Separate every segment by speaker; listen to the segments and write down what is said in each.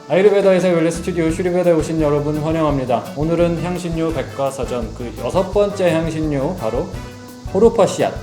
Speaker 1: 아유르베다에서 웰네스 스튜디오 슈리베다에 오신 여러분 환영합니다. 오늘은 향신료 백과사전 그 6번째 향신료 바로 호르파 씨앗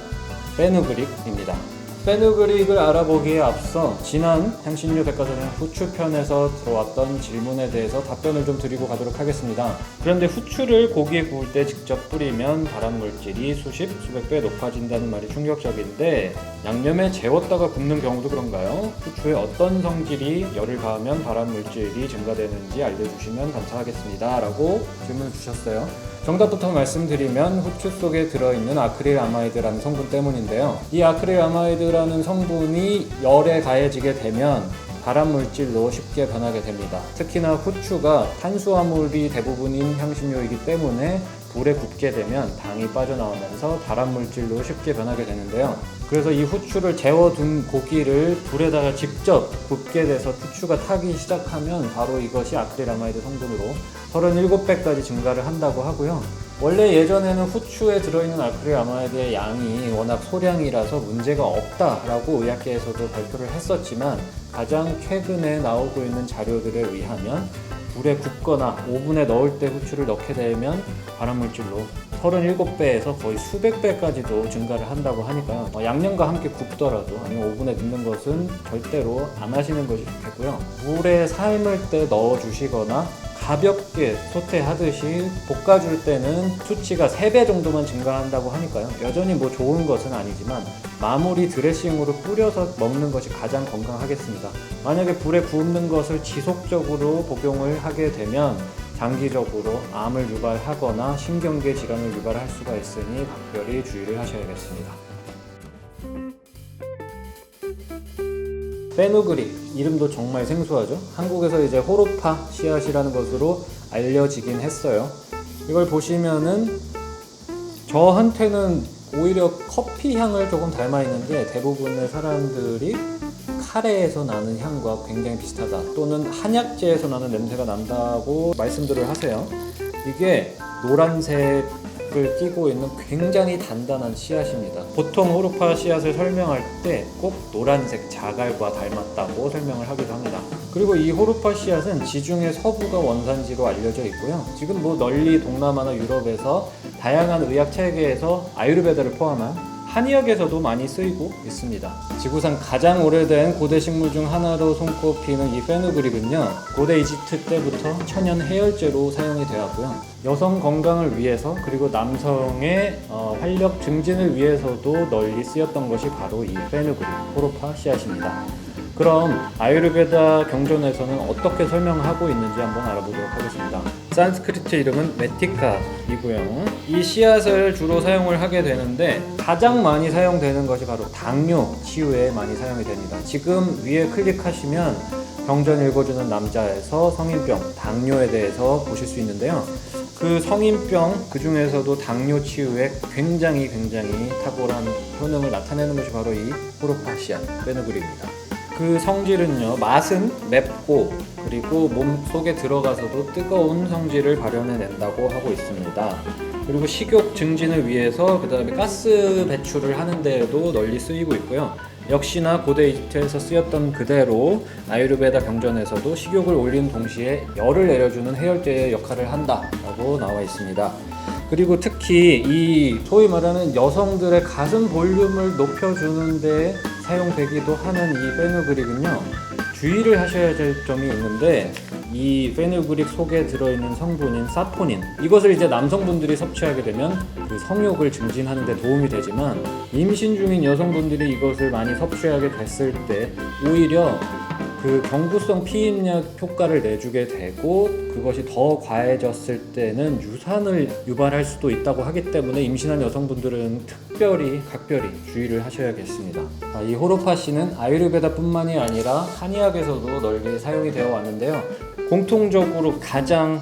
Speaker 1: 페누그릭입니다. 페누그릭을 알아보기에 앞서 지난 향신료 백과사전 후추 편에서 들어왔던 질문에 대해서 답변을 좀 드리고 가도록 하겠습니다. 그런데 후추를 고기에 구울 때 직접 뿌리면 발암물질이 수십, 수백 배 높아진다는 말이 충격적인데 양념에 재웠다가 굽는 경우도 그런가요? 후추에 어떤 성질이 열을 가하면 발암물질이 증가되는지 알려주시면 감사하겠습니다. 라고 질문을 주셨어요. 정답부터 말씀드리면 후추 속에 들어있는 아크릴아마이드라는 성분 때문인데요. 이 아크릴아마이드라는 성분이 열에 가해지게 되면 발암물질로 쉽게 변하게 됩니다. 특히나 후추가 탄수화물이 대부분인 향신료이기 때문에 불에 굽게 되면 당이 빠져나오면서 발암물질로 쉽게 변하게 되는데요. 그래서 이 후추를 재워둔 고기를 불에다가 직접 굽게 돼서 후추가 타기 시작하면 바로 이것이 아크릴아마이드 성분으로 37배까지 증가를 한다고 하고요. 원래 예전에는 후추에 들어있는 아크릴아마이드의 양이 워낙 소량이라서 문제가 없다라고 의학계에서도 발표를 했었지만 가장 최근에 나오고 있는 자료들에 의하면 불에 굽거나 오븐에 넣을 때 후추를 넣게 되면 발암물질로 37배에서 거의 수백 배까지도 증가를 한다고 하니까요. 양념과 함께 굽더라도 아니면 오븐에 넣는 것은 절대로 안 하시는 것이 좋겠고요. 물에 삶을 때 넣어주시거나 가볍게 소태하듯이 볶아줄 때는 수치가 3배 정도만 증가한다고 하니까요. 여전히 뭐 좋은 것은 아니지만 마무리 드레싱으로 뿌려서 먹는 것이 가장 건강하겠습니다. 만약에 불에 굽는 것을 지속적으로 복용을 하게 되면 장기적으로 암을 유발하거나 신경계 질환을 유발할 수가 있으니 각별히 주의를 하셔야겠습니다. 페누그릭 이름도 정말 생소하죠? 한국에서 이제 호르파 씨앗이라는 것으로 알려지긴 했어요. 이걸 보시면은 저한테는 오히려 커피 향을 조금 닮아 있는데 대부분의 사람들이 카레에서 나는 향과 굉장히 비슷하다 또는 한약재에서 나는 냄새가 난다고 말씀들을 하세요. 이게 노란색을 띠고 있는 굉장히 단단한 씨앗입니다. 보통 호르파 씨앗을 설명할 때 꼭 노란색 자갈과 닮았다고 설명을 하기도 합니다. 그리고 이 호르파 씨앗은 지중해 서부가 원산지로 알려져 있고요. 지금 뭐 널리 동남아나 유럽에서 다양한 의학 체계에서 아유르베다를 포함한 한의학에서도 많이 쓰이고 있습니다. 지구상 가장 오래된 고대 식물 중 하나로 손꼽히는 이 페누그릭은요, 고대 이집트 때부터 천연 해열제로 사용이 되었고요. 여성 건강을 위해서 그리고 남성의 활력 증진을 위해서도 널리 쓰였던 것이 바로 이 페누그릭, 호르파 씨앗입니다. 그럼 아유르베다 경전에서는 어떻게 설명하고 있는지 한번 알아보도록 하겠습니다. 산스크리트 이름은 메티카이고요. 이 씨앗을 주로 사용을 하게 되는데 가장 많이 사용되는 것이 바로 당뇨 치유에 많이 사용이 됩니다. 지금 위에 클릭하시면 경전 읽어주는 남자에서 성인병, 당뇨에 대해서 보실 수 있는데요. 그 성인병, 그 중에서도 당뇨 치유에 굉장히 탁월한 효능을 나타내는 것이 바로 이 호르파 씨앗, 페누그릭입니다. 그 성질은요, 맛은 맵고 그리고 몸 속에 들어가서도 뜨거운 성질을 발현해낸다고 하고 있습니다. 그리고 식욕 증진을 위해서 그 다음에 가스 배출을 하는 데에도 널리 쓰이고 있고요. 역시나 고대 이집트에서 쓰였던 그대로 아유르베다 경전에서도 식욕을 올리는 동시에 열을 내려주는 해열제의 역할을 한다라고 나와 있습니다. 그리고 특히 이 소위 말하는 여성들의 가슴 볼륨을 높여주는 데 사용되기도 하는 이 페누그릭은요, 주의를 하셔야 될 점이 있는데 이 페누그릭 속에 들어있는 성분인 사포닌, 이것을 이제 남성분들이 섭취하게 되면 그 성욕을 증진하는 데 도움이 되지만 임신 중인 여성분들이 이것을 많이 섭취하게 됐을 때 오히려 그 경구성 피임약 효과를 내주게 되고 그것이 더 과해졌을 때는 유산을 유발할 수도 있다고 하기 때문에 임신한 여성분들은 각별히 주의를 하셔야겠습니다. 이 호르파 씨는 아유르베다뿐만이 아니라 한의학에서도 널리 사용이 되어 왔는데요. 공통적으로 가장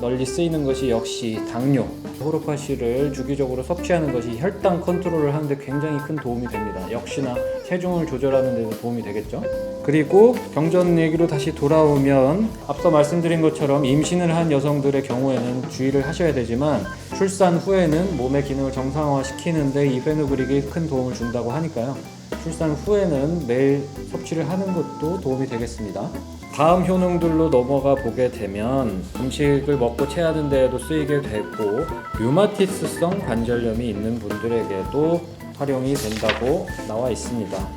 Speaker 1: 널리 쓰이는 것이 역시 당뇨. 호르파 씨를 주기적으로 섭취하는 것이 혈당 컨트롤을 하는데 굉장히 큰 도움이 됩니다. 역시나 체중을 조절하는 데도 도움이 되겠죠. 그리고 경전 얘기로 다시 돌아오면 앞서 말씀드린 것처럼 임신을 한 여성들의 경우에는 주의를 하셔야 되지만 출산 후에는 몸의 기능을 정상화시키는데 이 페누그릭이 큰 도움을 준다고 하니까요. 출산 후에는 매일 섭취를 하는 것도 도움이 되겠습니다. 다음 효능들로 넘어가 보게 되면 음식을 먹고 체하는 데에도 쓰이게 되고 류마티스성 관절염이 있는 분들에게도 활용이 된다고 나와 있습니다.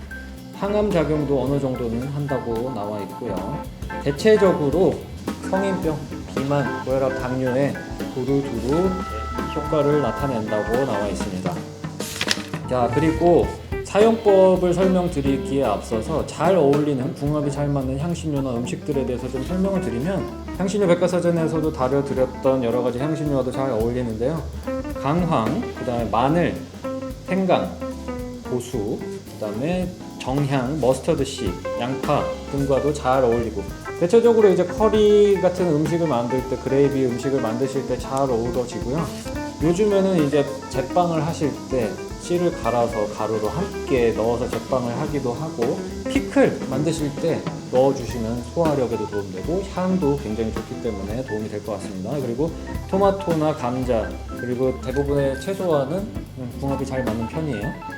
Speaker 1: 항암 작용도 어느 정도는 한다고 나와 있고요. 대체적으로 성인병, 비만, 고혈압, 당뇨에 두루두루 효과를 나타낸다고 나와 있습니다. 자, 그리고 사용법을 설명드리기에 앞서서 잘 어울리는 궁합이 잘 맞는 향신료나 음식들에 대해서 좀 설명을 드리면 향신료 백과사전에서도 다뤄드렸던 여러 가지 향신료와도 잘 어울리는데요. 강황, 그 다음에 마늘, 생강, 고수, 그 다음에 정향, 머스터드씨, 양파 등과도 잘 어울리고 대체적으로 이제 커리 같은 음식을 만들 때 그레이비 음식을 만드실 때 잘 어우러지고요. 요즘에는 이제 제빵을 하실 때 씨를 갈아서 가루로 함께 넣어서 제빵을 하기도 하고 피클 만드실 때 넣어주시면 소화력에도 도움되고 향도 굉장히 좋기 때문에 도움이 될 것 같습니다. 그리고 토마토나 감자 그리고 대부분의 채소와는 궁합이 잘 맞는 편이에요.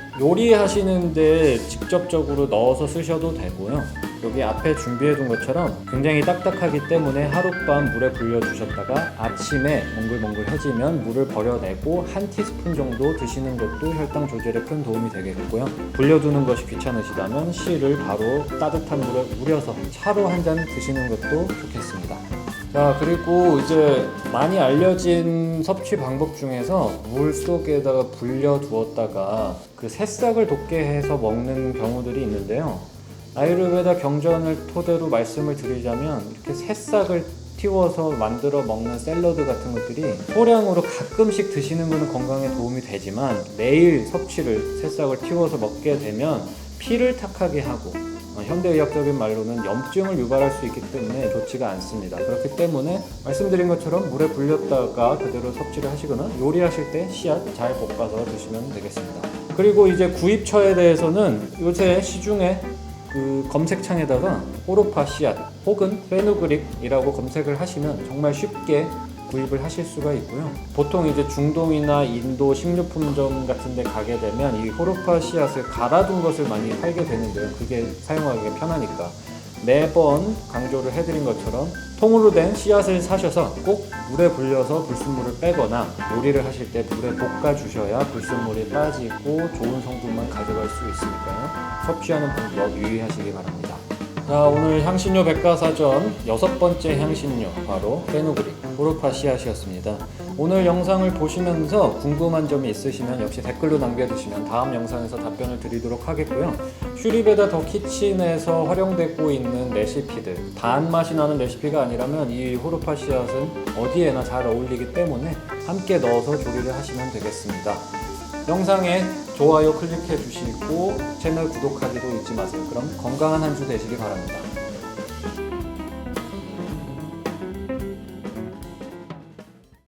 Speaker 1: 요리하시는데 직접적으로 넣어서 쓰셔도 되고요. 여기 앞에 준비해 둔 것처럼 굉장히 딱딱하기 때문에 하룻밤 물에 불려 두셨다가 아침에 몽글몽글해지면 물을 버려내고 한 티스푼 정도 드시는 것도 혈당 조절에 큰 도움이 되겠고요. 불려두는 것이 귀찮으시다면 씨를 바로 따뜻한 물에 우려서 차로 한 잔 드시는 것도 좋겠습니다. 자, 그리고 이제 많이 알려진 섭취 방법 중에서 물 속에다가 불려 두었다가 그 새싹을 돋게 해서 먹는 경우들이 있는데요. 아유르베다 경전을 토대로 말씀을 드리자면 이렇게 새싹을 틔워서 만들어 먹는 샐러드 같은 것들이 소량으로 가끔씩 드시는 것은 건강에 도움이 되지만 매일 섭취를 새싹을 틔워서 먹게 되면 피를 탁하게 하고 현대의학적인 말로는 염증을 유발할 수 있기 때문에 좋지가 않습니다. 그렇기 때문에 말씀드린 것처럼 물에 불렸다가 그대로 섭취를 하시거나 요리하실 때 씨앗 잘 볶아서 드시면 되겠습니다. 그리고 이제 구입처에 대해서는 요새 시중에 그 검색창에다가 호로파 씨앗 혹은 페누그릭이라고 검색을 하시면 정말 쉽게 구입을 하실 수가 있고요. 보통 이제 중동이나 인도 식료품점 같은 데 가게 되면 이 호로파 씨앗을 갈아둔 것을 많이 팔게 되는데요. 그게 사용하기가 편하니까 매번 강조를 해드린 것처럼 통으로 된 씨앗을 사셔서 꼭 물에 불려서 불순물을 빼거나 요리를 하실 때 물에 볶아 주셔야 불순물이 빠지고 좋은 성분만 가져갈 수 있으니까요. 섭취하는 방법 유의하시기 바랍니다. 자, 오늘 향신료 백과사전 6번째 향신료 바로 페누그릭, 호로파 씨앗이었습니다. 오늘 영상을 보시면서 궁금한 점이 있으시면 역시 댓글로 남겨주시면 다음 영상에서 답변을 드리도록 하겠고요. 슈리베다 더 키친에서 활용되고 있는 레시피들, 단맛이 나는 레시피가 아니라면 이 호로파 씨앗은 어디에나 잘 어울리기 때문에 함께 넣어서 조리를 하시면 되겠습니다. 영상에 좋아요 클릭해 주시고 채널 구독하기도 잊지 마세요. 그럼 건강한 한 주 되시기 바랍니다.